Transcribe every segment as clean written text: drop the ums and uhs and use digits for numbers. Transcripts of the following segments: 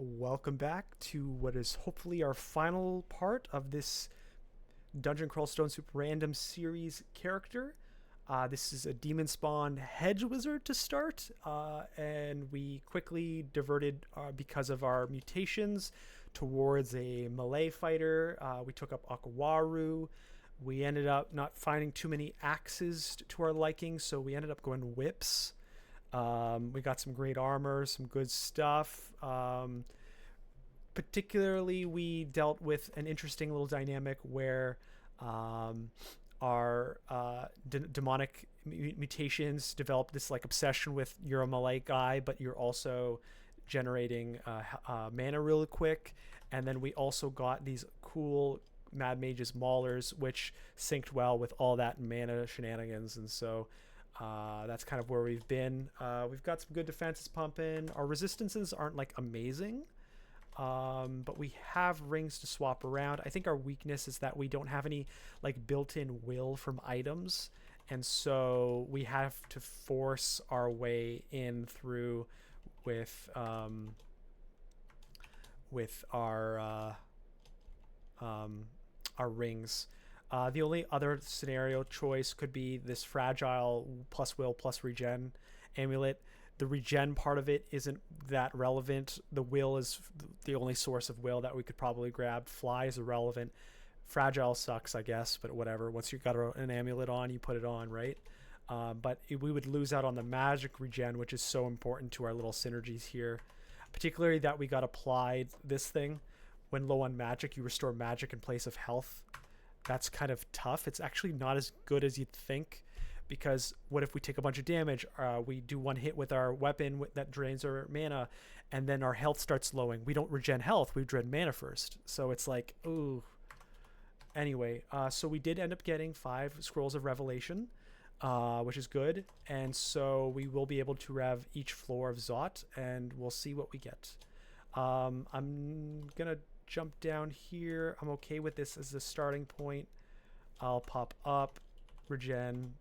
Welcome back to what is hopefully our final part of this Dungeon Crawl Stone Soup random series character. This is a Demonspawn Hedge wizard to start, and we quickly diverted because of our mutations towards a melee fighter. We took up Okawaru. We ended up not finding too many axes to our liking, so we ended up going whips. We got some great armor, some good stuff. Particularly, we dealt with an interesting little dynamic where our demonic mutations developed this like obsession with you're a melee guy, but you're also generating mana really quick. And then we also got these cool Mad Mage's Maulers, which synced well with all that mana shenanigans. And so that's kind of where we've been. We've got some good defenses pumping. Our resistances aren't like amazing, but we have rings to swap around. I think our weakness is that we don't have any like built-in will from items, and so we have to force our way in through with our rings. The only other scenario choice could be this fragile plus will plus regen amulet. The regen part of it isn't that relevant. The will is the only source of will that we could probably grab. Fly is irrelevant. Fragile sucks, I guess, but whatever. Once you've got an amulet on, you put it on, right? But we would lose out on the magic regen, which is so important to our little synergies here. Particularly that we got applied this thing. When low on magic, you restore magic in place of health. That's kind of tough. It's actually not as good as you'd think, because what if we take a bunch of damage? We do one hit with our weapon that drains our mana, and then our health starts slowing. We don't regen health, we regen mana first. So it's like, ooh. Anyway, so we did end up getting 5 Scrolls of Revelation, which is good. And so we will be able to rev each floor of Zot, and we'll see what we get. I'm going to jump down here. I'm okay with this as a starting point. I'll pop up, regen.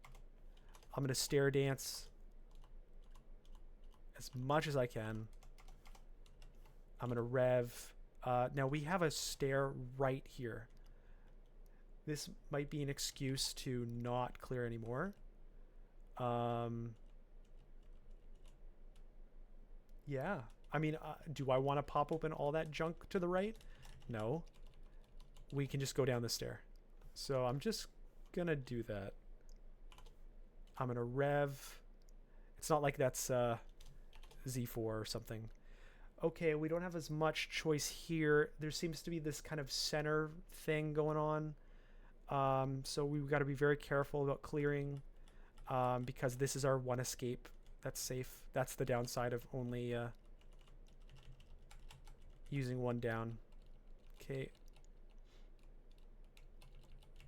I'm going to stair dance as much as I can. I'm going to rev. Now we have a stair right here. This might be an excuse to not clear anymore. Yeah. I mean, do I want to pop open all that junk to the right? No. We can just go down the stair. So I'm just going to do that. I'm going to rev. It's not like that's Z4 or something. Okay, we don't have as much choice here. There seems to be this kind of center thing going on. So we've got to be very careful about clearing, because this is our one escape. That's safe. That's the downside of only using one down. Okay.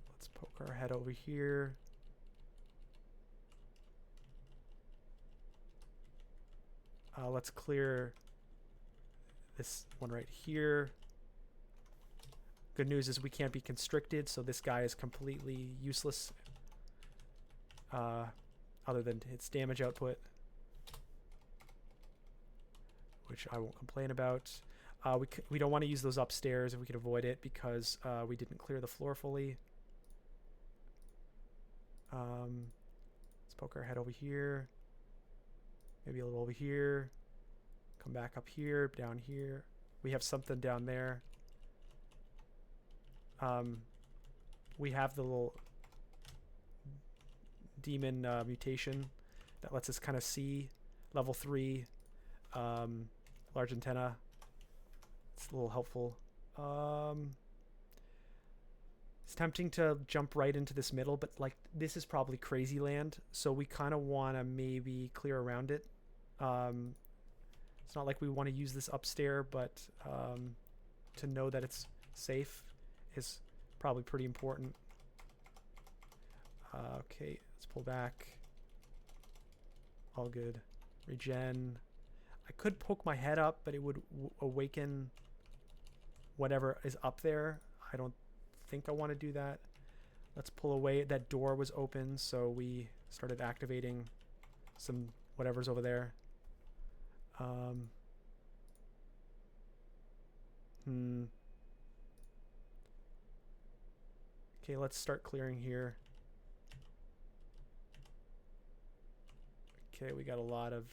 Let's poke our head over here. Let's clear this one right here. Good news is we can't be constricted, so this guy is completely useless, other than its damage output, which I won't complain about. We don't want to use those upstairs if we can avoid it, because we didn't clear the floor fully. Let's poke our head over here. Maybe a little over here. Come back up here, down here. We have something down there. We have the little demon mutation that lets us kind of see. Level 3. Large antenna. It's a little helpful. It's tempting to jump right into this middle, but like this is probably crazy land, so we kind of want to maybe clear around it. It's not like we want to use this upstairs, but to know that it's safe is probably pretty important. Okay, let's pull back. All good. Regen. I could poke my head up, but it would awaken whatever is up there. I don't think I want to do that. Let's pull away. That door was open, so we started activating some whatever's over there. Okay, let's start clearing here. Okay, we got a lot of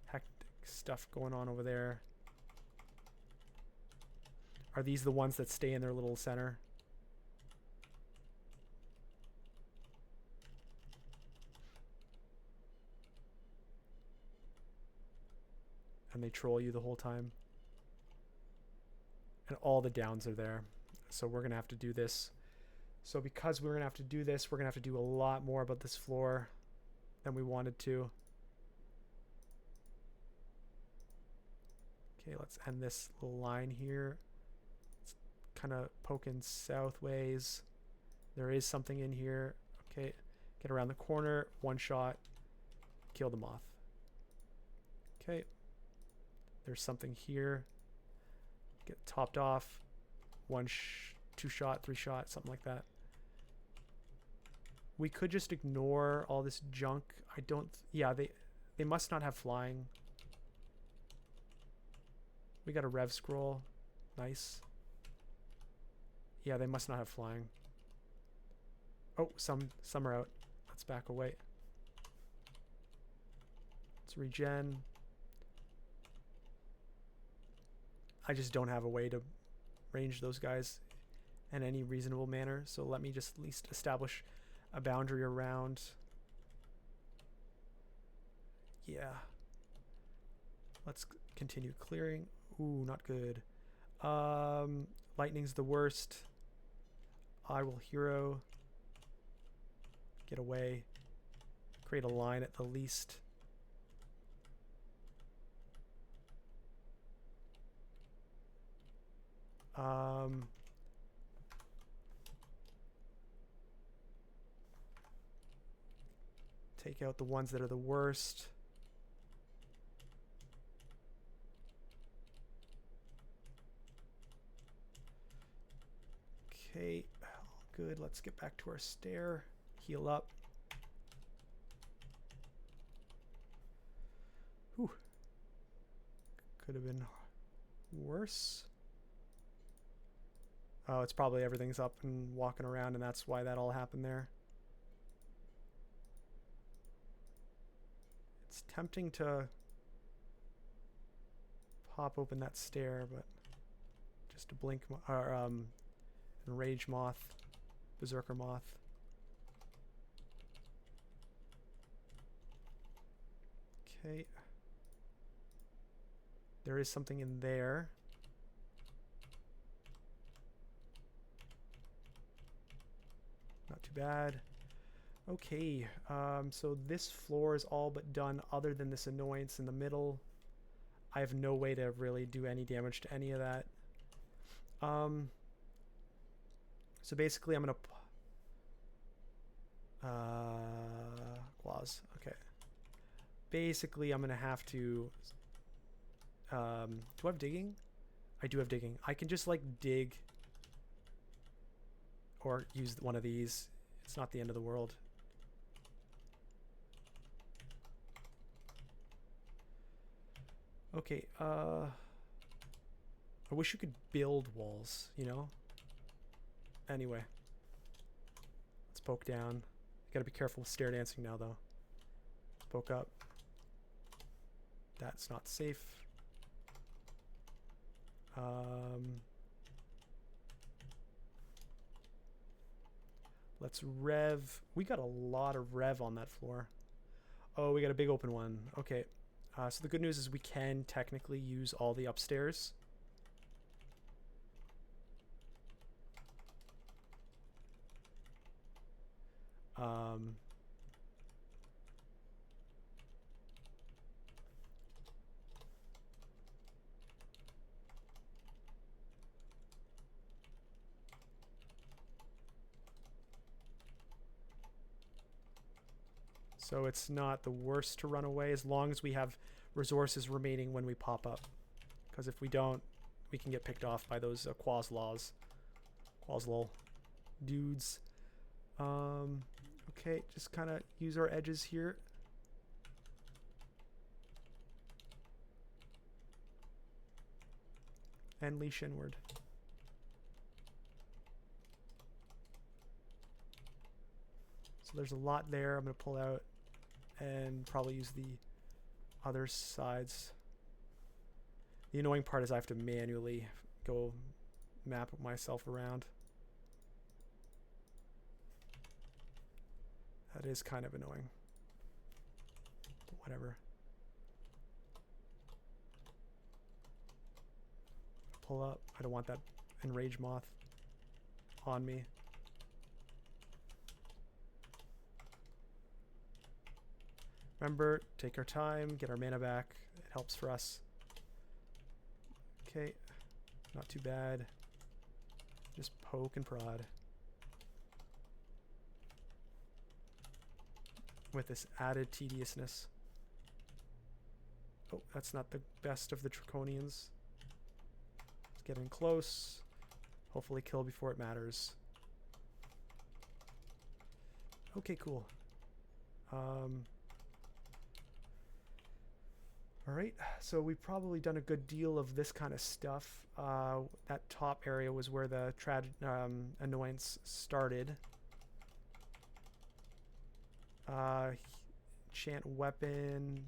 hectic stuff going on over there. Are these the ones that stay in their little center? And they troll you the whole time. And all the downs are there. So we're going to have to do this. So because we're going to have to do this, we're going to have to do a lot more about this floor than we wanted to. Okay, let's end this little line here. It's kind of poking southways. There is something in here. Okay, get around the corner. One shot. Kill the moth. Okay. There's something here. Get topped off. Two shot, three shot, something like that. We could just ignore all this junk. I don't... Yeah, they must not have flying. We got a rev scroll. Nice. Yeah, they must not have flying. Oh, some are out. Let's back away. Let's regen. I just don't have a way to range those guys in any reasonable manner. So let me just at least establish a boundary around. Yeah. Let's continue clearing. Ooh, not good. Lightning's the worst. I will hero. Get away. Create a line at the least. Take out the ones that are the worst. Okay, good. Let's get back to our stair. Heal up. Whew. Could have been worse. Oh, it's probably everything's up and walking around, and that's why that all happened there. It's tempting to pop open that stair, but just to blink or enrage moth, berserker moth. Okay. There is something in there. Not too bad. Okay, so this floor is all but done other than this annoyance in the middle. I have no way to really do any damage to any of that. So basically I'm going to... claws, okay. Basically I'm going to have to... do I have digging? I do have digging. I can just like dig or use one of these. It's not the end of the world. Okay, I wish you could build walls, you know? Anyway. Let's poke down. Gotta be careful with stair dancing now, though. Poke up. That's not safe. Let's rev. We got a lot of rev on that floor. Oh, we got a big open one. Okay. So the good news is we can technically use all the upstairs. So it's not the worst to run away as long as we have resources remaining when we pop up. Because if we don't, we can get picked off by those Quaslol dudes. Okay, just kind of use our edges here. and leash inward. So there's a lot there. I'm going to pull out and probably use the other sides. The annoying part is I have to manually go map myself around. That is kind of annoying. But whatever. Pull up. I don't want that enraged moth on me. Remember, take our time, get our mana back. It helps for us. Okay, not too bad. Just poke and prod. With this added tediousness. Oh, that's not the best of the Draconians. It's getting close. Hopefully kill before it matters. Okay, cool. Alright, so we've probably done a good deal of this kind of stuff. That top area was where the annoyance started. Enchant weapon.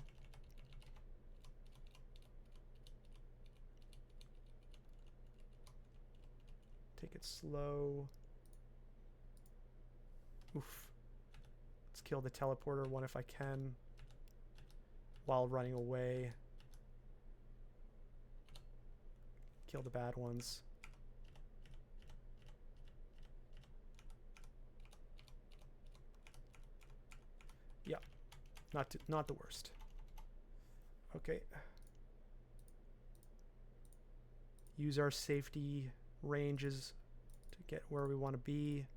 Take it slow. Oof. Let's kill the teleporter one if I can. While running away. Kill the bad ones. Yeah, not the worst. Okay. Use our safety ranges to get where we want to be.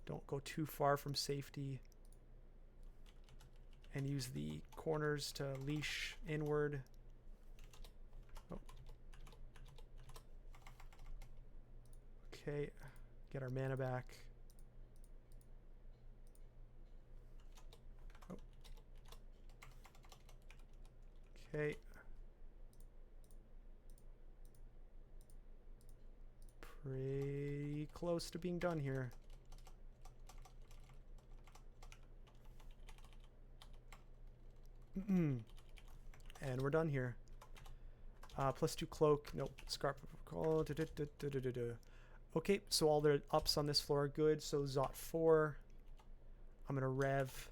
Don't go too far from safety. And use the corners to leash inward. Oh. Okay, get our mana back. Oh. Okay. Pretty close to being done here. And we're done here. +2 cloak. Nope. Scarp. Oh, okay, so all the ups on this floor are good. So Zot 4. I'm going to rev.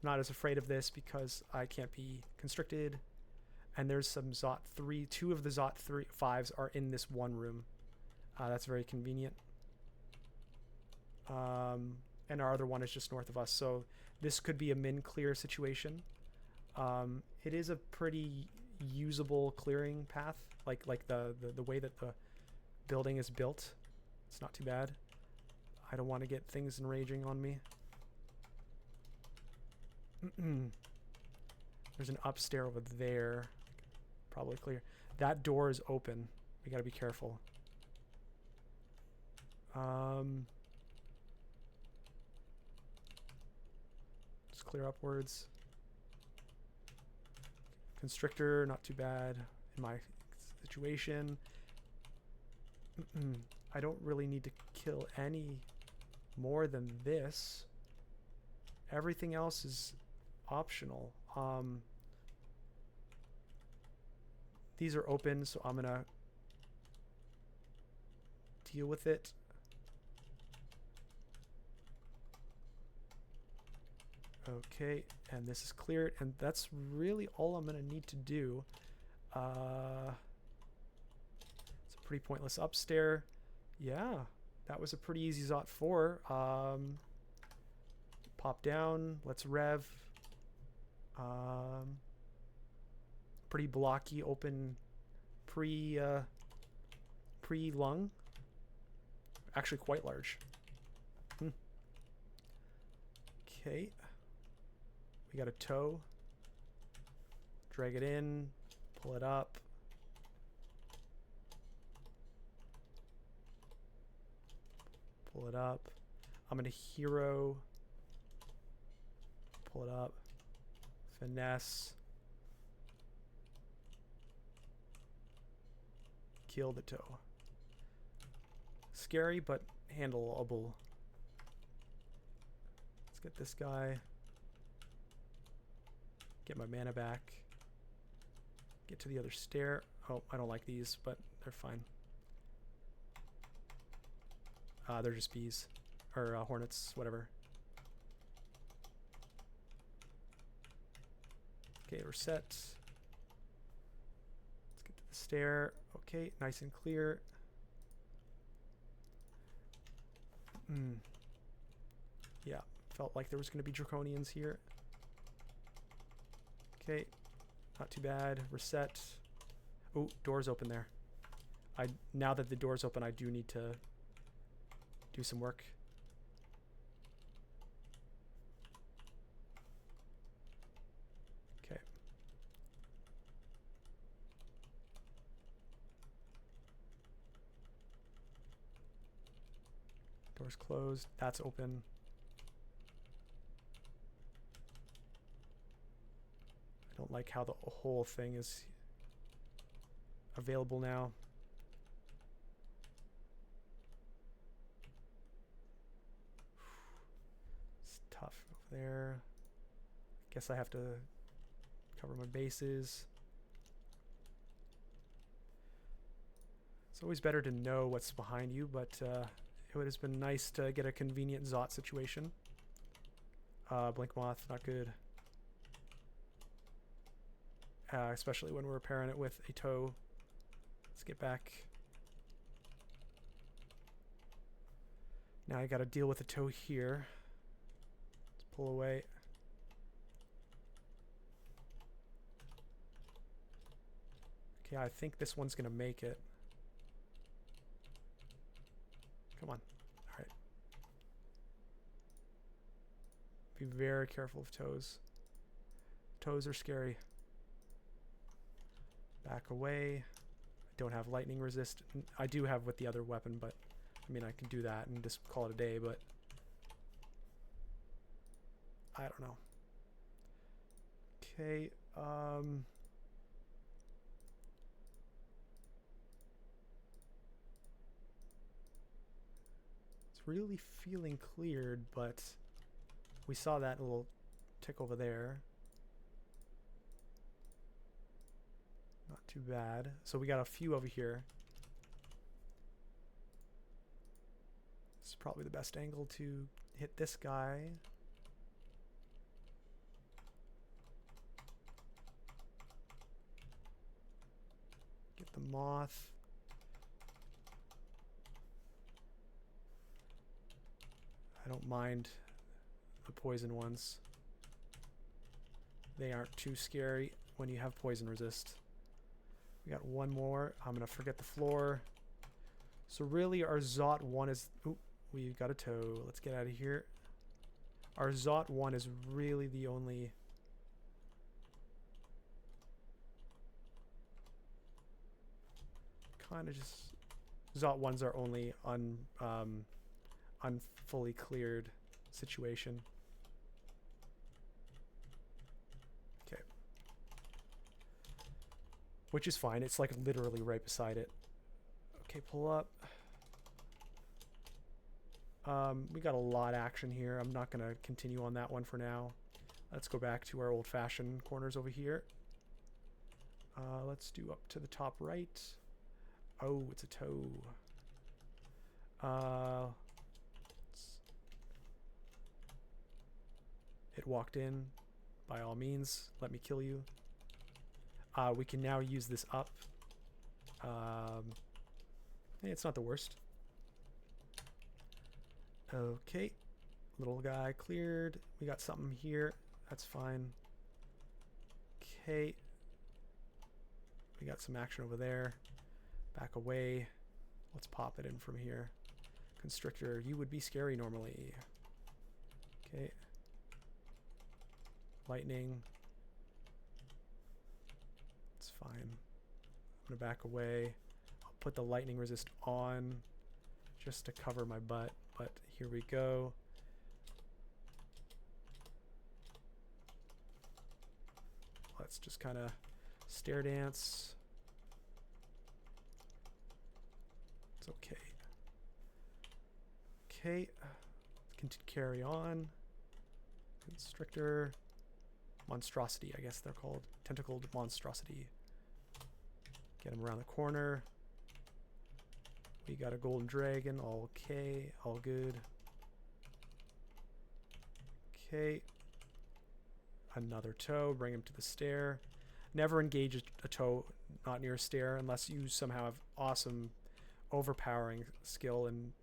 Not as afraid of this because I can't be constricted. And there's some Zot 3. 2 of the Zot 5s are in this one room. That's very convenient. And our other one is just north of us. So this could be a min clear situation. It is a pretty usable clearing path, like the way that the building is built. It's not too bad. I don't want to get things enraging on me. There's an upstairs over there. Probably clear. That door is open. We gotta be careful. Just clear upwards. Constrictor, not too bad in my situation. I don't really need to kill any more than this. Everything else is optional. These are open, so I'm gonna deal with it. Okay, and this is cleared, and that's really all I'm gonna need to do. It's a pretty pointless upstairs. Yeah, that was a pretty easy Zot 4. Pop down, let's rev. Pretty blocky, open pre-lung. Actually quite large. Okay. We got a toe. Drag it in, pull it up. Pull it up. I'm gonna hero. Pull it up. Finesse. kill the toe. Scary, but handleable. Let's get this guy. Get my mana back. Get to the other stair. Oh, I don't like these, but they're fine. They're just bees. Or hornets, whatever. Okay, reset. Let's get to the stair. Okay, nice and clear. Yeah, felt like there was going to be draconians here. Okay, not too bad. Reset. Oh, door's open there. Now that the door's open, I do need to do some work. Okay. Door's closed. That's open. I don't like how the whole thing is available now. It's tough over there. Guess I have to cover my bases. It's always better to know what's behind you, but it would have been nice to get a convenient Zot situation. Blink Moth, not good. Especially when we're pairing it with a toe. Let's get back. Now I gotta deal with the toe here. Let's pull away. Okay, I think this one's gonna make it. Come on. Alright. Be very careful of toes. Toes are scary. Back away. I don't have lightning resist. I do have with the other weapon, but I mean I can do that and just call it a day, but I don't know. Okay, it's really feeling cleared, but we saw that little tick over there. Not too bad. So we got a few over here. This is probably the best angle to hit this guy. Get the moth. I don't mind the poison ones. They aren't too scary when you have poison resist. We got one more. I'm gonna forget the floor. So really our Zot 1 is... Ooh, we've got a toe. Let's get out of here. Our Zot 1 is really the only... Kind of just... Zot 1's our only unfully cleared situation. Okay. Which is fine. It's like literally right beside it. Okay, pull up. We got a lot of action here. I'm not going to continue on that one for now. Let's go back to our old-fashioned corners over here. Let's do up to the top right. Oh, it's a toe. It walked in. By all means, let me kill you. We can now use this up. Hey, it's not the worst. Okay. Little guy cleared. We got something here. That's fine. Okay. We got some action over there. Back away. Let's pop it in from here. Constrictor, you would be scary normally. Okay. Lightning. It's fine. I'm gonna back away. I'll put the lightning resist on just to cover my butt, but here we go. Let's just kind of stare dance. It's okay. Okay. Carry on. Constrictor. Monstrosity, I guess they're called. Tentacled monstrosity. Get him around the corner. We got a golden dragon. All okay. All good. Okay. Another toe. Bring him to the stair. Never engage a toe not near a stair unless you somehow have awesome overpowering skill and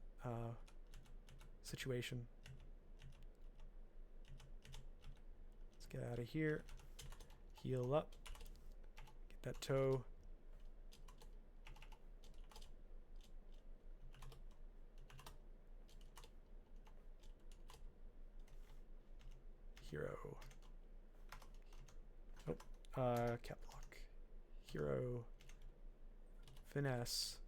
situation. Let's get out of here. Heal up. Get that toe. Hero. Oh, cap block. Hero. Finesse.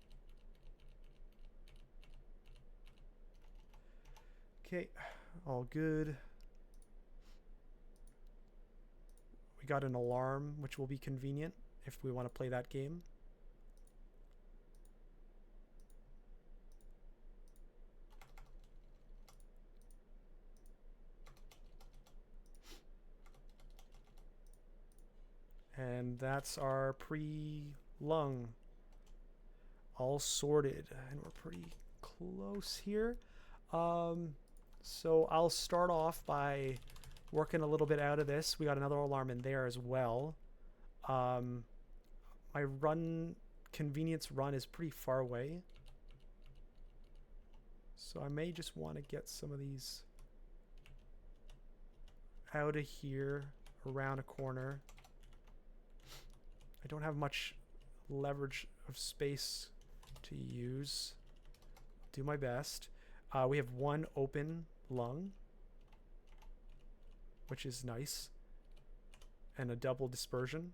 Okay, all good. We got an alarm, which will be convenient if we want to play that game. And that's our pre-lung all sorted, and we're pretty close here. So I'll start off by working a little bit out of this. We got another alarm in there as well. My convenience run is pretty far away, so I may just want to get some of these out of here, around a corner. I don't have much leverage of space to use. Do my best. We have one open lung, which is nice, and a double dispersal.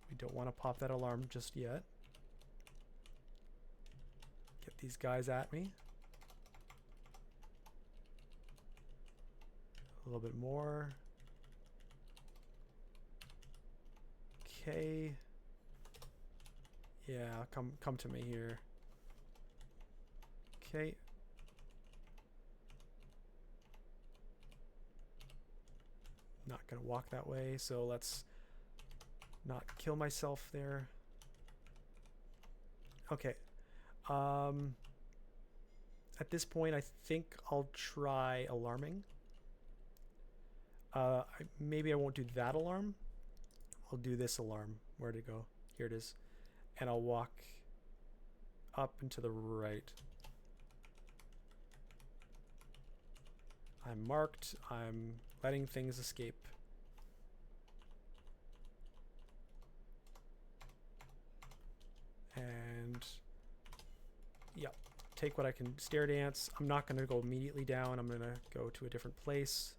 We don't want to pop that alarm just yet. Get these guys at me. A little bit more. Okay. Yeah, come to me here. Okay. Not gonna walk that way, so let's not kill myself there. Okay. At this point, I think I'll try alarming. Maybe I won't do that alarm. I'll do this alarm. Where'd it go? Here it is. And I'll walk up and to the right. I'm marked. I'm letting things escape. And yeah, take what I can. Stair dance. I'm not going to go immediately down. I'm going to go to a different place.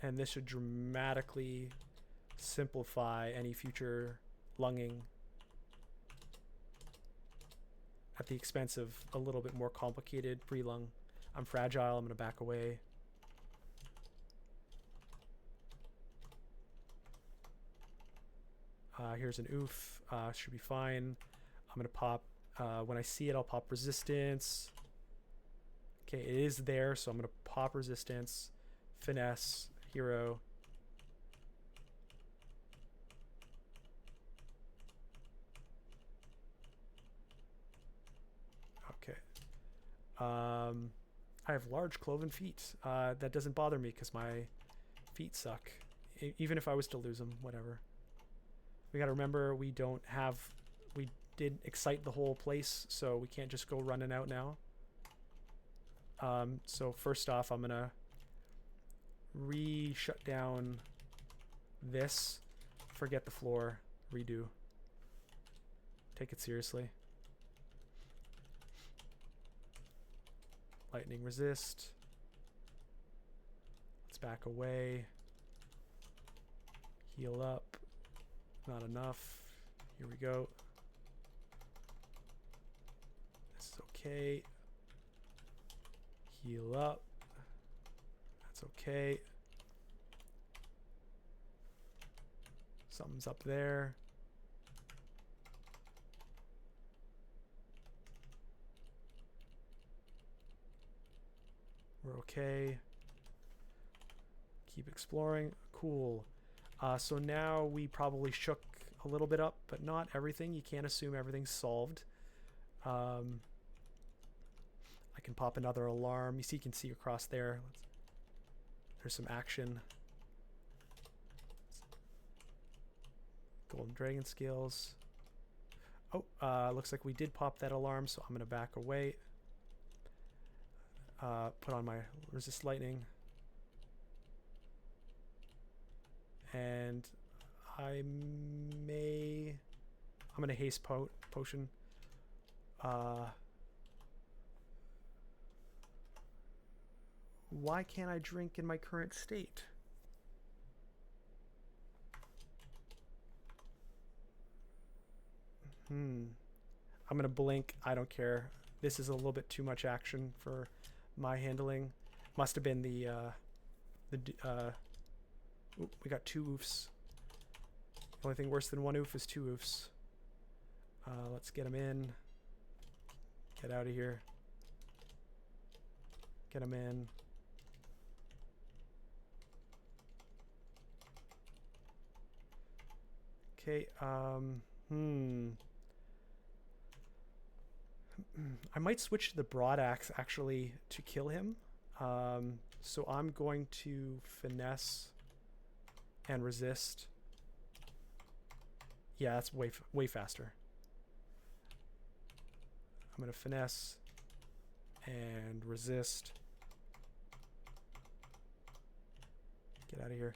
And this should dramatically simplify any future lunging at the expense of a little bit more complicated pre-lung. I'm fragile. I'm going to back away. Here's an oof. Should be fine. I'm going to pop. When I see it, I'll pop resistance. Okay, it is there, so I'm going to pop resistance. Finesse. Hero. Okay. I have large cloven feet. That doesn't bother me because my feet suck. Even if I was to lose them, whatever. We got to remember we did excite the whole place, so we can't just go running out now. So first off, I'm gonna shut down this, forget the floor, redo. Take it seriously. Lightning resist. Let's back away. Heal up. Not enough. Here we go. This is okay. Heal up. That's okay. Something's up there. We're okay. Keep exploring. Cool. So now we probably shook a little bit up, but not everything. You can't assume everything's solved. I can pop another alarm. You can see across there. There's some action. Golden Dragon skills. Oh, looks like we did pop that alarm, so I'm going to back away. Put on my resist lightning. And I'm going to haste potion. Why can't I drink in my current state? I'm going to blink. I don't care. This is a little bit too much action for my handling. Must have been the we got 2 oofs. The only thing worse than 1 oof is 2 oofs. Let's get him in. Get out of here. Get him in. Okay, I might switch to the broad axe actually to kill him. So I'm going to finesse and resist. Yeah, that's way faster. I'm gonna finesse and resist. Get out of here.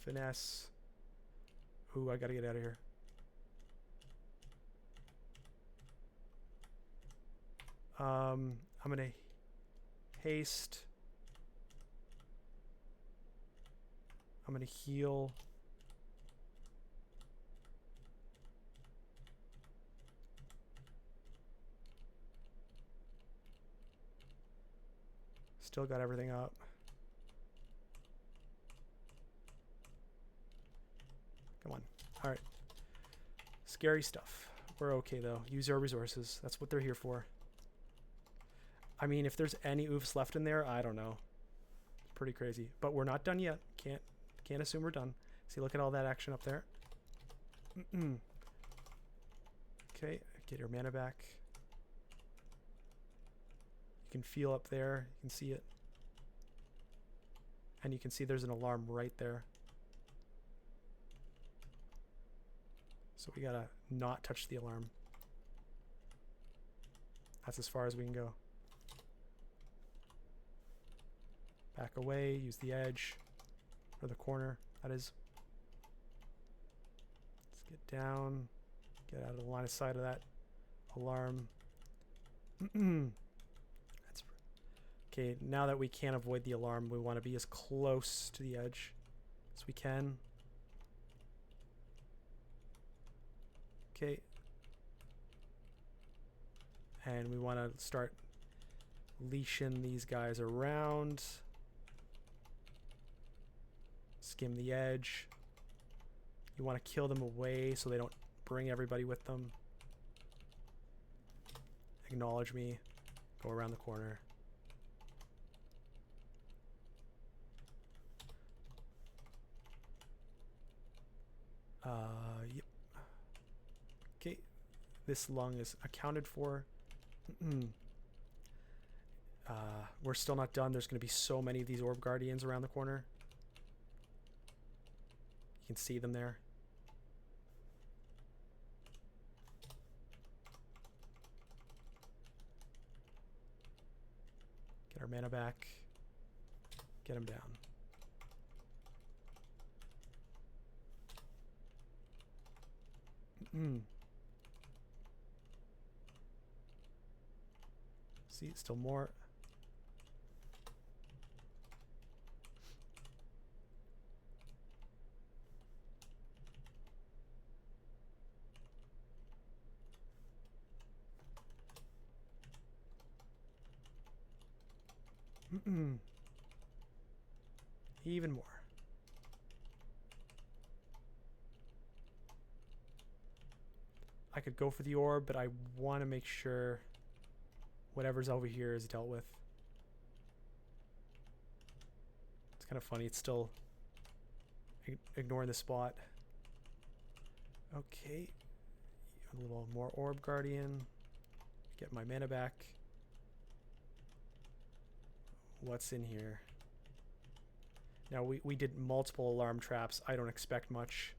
Finesse. Ooh, I gotta get out of here. I'm gonna haste. I'm gonna heal. Still got everything up. Come on. All right. Scary stuff. We're okay though. Use our resources. That's what they're here for. I mean, if there's any oofs left in there, I don't know. It's pretty crazy. But we're not done yet. Can't assume we're done. See, look at all that action up there. Okay, get your mana back. You can feel up there. You can see it. And you can see there's an alarm right there. So we gotta not touch the alarm. That's as far as we can go. Back away, use the edge. Or the corner, that is. Let's get down. Get out of the line of sight of that alarm. That's okay. Now that we can't avoid the alarm, we want to be as close to the edge as we can. Okay. And we want to start leashing these guys around. Skim the edge. You want to kill them away so they don't bring everybody with them. Acknowledge me. Go around the corner. Yep. Okay. This lung is accounted for. We're still not done. There's going to be so many of these orb guardians around the corner. You can see them there. Get our mana back. Get him down. See, still more. Even more. I could go for the orb, but I want to make sure whatever's over here is dealt with. It's kind of funny. It's still ignoring the spot. Okay. A little more orb guardian. Get my mana back. What's in here? Now we did multiple alarm traps. I don't expect much.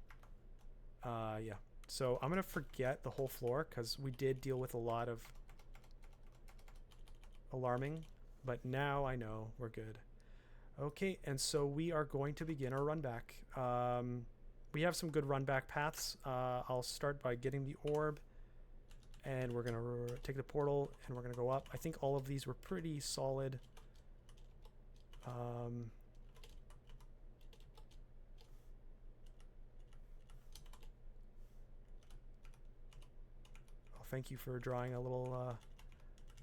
Yeah. So I'm gonna forget the whole floor because we did deal with a lot of alarming, but now I know we're good. Okay, and so we are going to begin our run back. We have some good run back paths. I'll start by getting the orb, and we're gonna take the portal, and we're gonna go up. I think all of these were pretty solid. Oh, thank you for drawing a little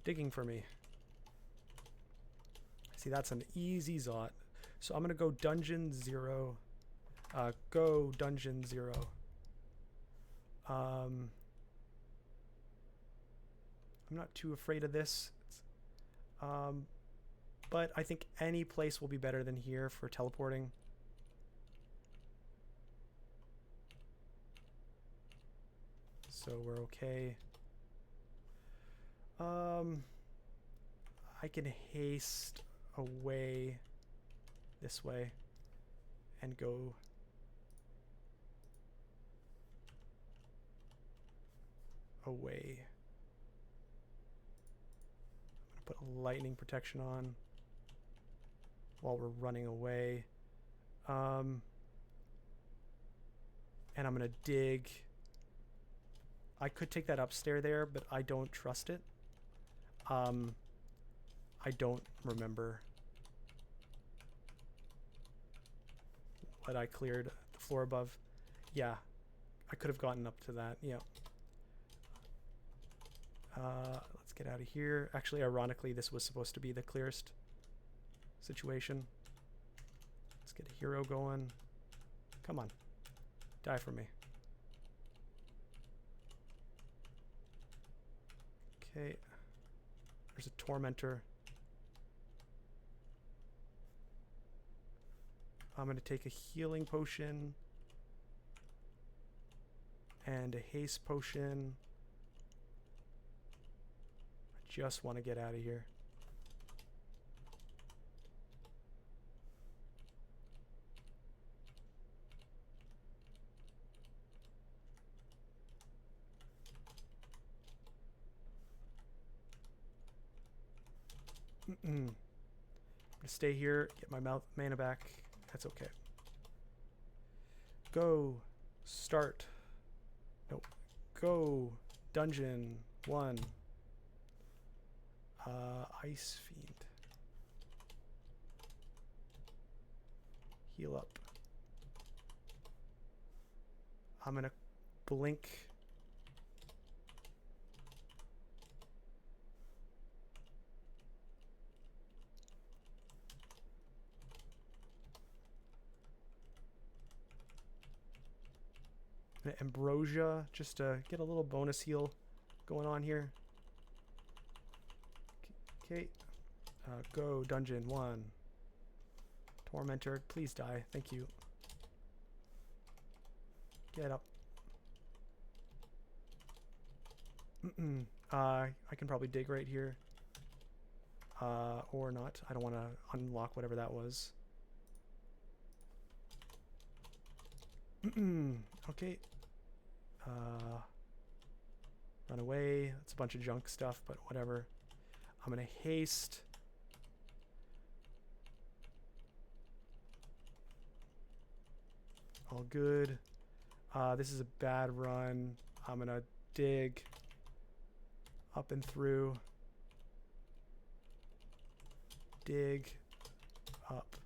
digging for me. See, that's an easy Zot. So I'm gonna go dungeon 0. Go dungeon 0. I'm not too afraid of this. But I think any place will be better than here for teleporting. So we're okay. I can haste away this way and go away. I'm gonna put lightning protection on while we're running away. And I'm gonna dig. I could take that upstairs there, but I don't trust it. I don't remember what I cleared the floor above. Yeah, I could have gotten up to that. Yeah. Let's get out of here. Actually, ironically, this was supposed to be the clearest situation. Let's get a hero going. Come on. Die for me. Okay. There's a tormentor. I'm going to take a healing potion and a haste potion. I just want to get out of here. I'm going to stay here, get my mana back. That's okay. Go. Start. Nope. Go. Dungeon 1. Ice Fiend. Heal up. I'm gonna blink. Ambrosia just to get a little bonus heal going on here. Okay. Go dungeon 1. Tormentor, please die. Thank you. Get up. I can probably dig right here. Or not. I don't want to unlock whatever that was. Okay. Run away. That's a bunch of junk stuff, but whatever. I'm gonna haste. All good. This is a bad run. I'm gonna dig up and through. Dig up.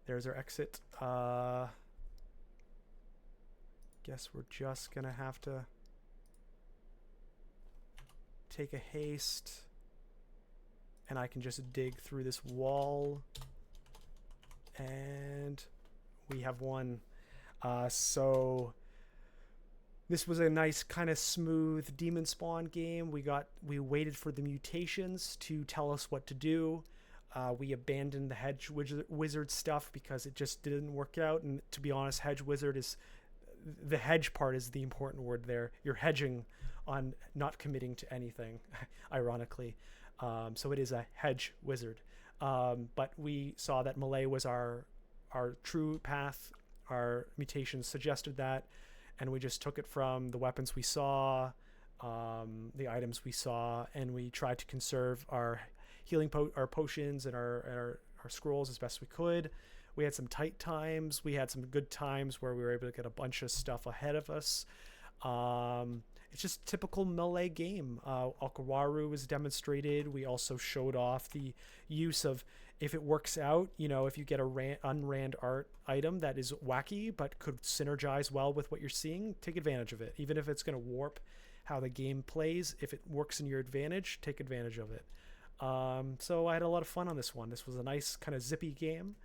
There's our exit. Guess we're just gonna have to take a haste, and I can just dig through this wall, and we have won. So This was a nice kind of smooth Demonspawn game. We waited for the mutations to tell us what to do. We abandoned the Hedge Wizard stuff because it just didn't work out. And to be honest, Hedge Wizard is the hedge part is the important word there. You're hedging on not committing to anything, ironically. So it is a Hedge Wizard. But we saw that melee was our true path. Our mutations suggested that, and we just took it from the weapons we saw, the items we saw, and we tried to conserve our healing our potions and our scrolls as best we could. We had some tight times. We had some good times where we were able to get a bunch of stuff ahead of us. It's just typical melee game. Okawaru was demonstrated. We also showed off the use of, if it works out, if you get a unrand art item that is wacky but could synergize well with what you're seeing, take advantage of it. Even if it's going to warp how the game plays, if it works in your advantage, take advantage of it. So I had a lot of fun on this one. This was a nice kind of zippy game.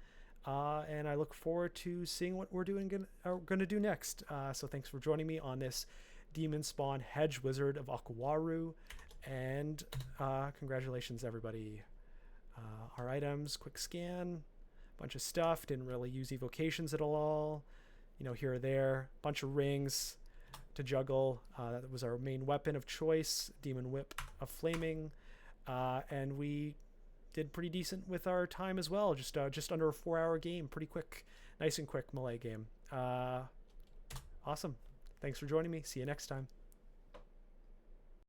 And I look forward to seeing what we're going to do next. So thanks for joining me on this Demonspawn Hedge Wizard of Okawaru, and congratulations everybody. Our items, quick scan, bunch of stuff, didn't really use evocations at all, here or there, bunch of rings to juggle. That was our main weapon of choice, Demon Whip of Flaming, and we did pretty decent with our time as well, just under a 4-hour game, pretty quick, nice and quick melee game. Awesome. Thanks for joining me. See you next time.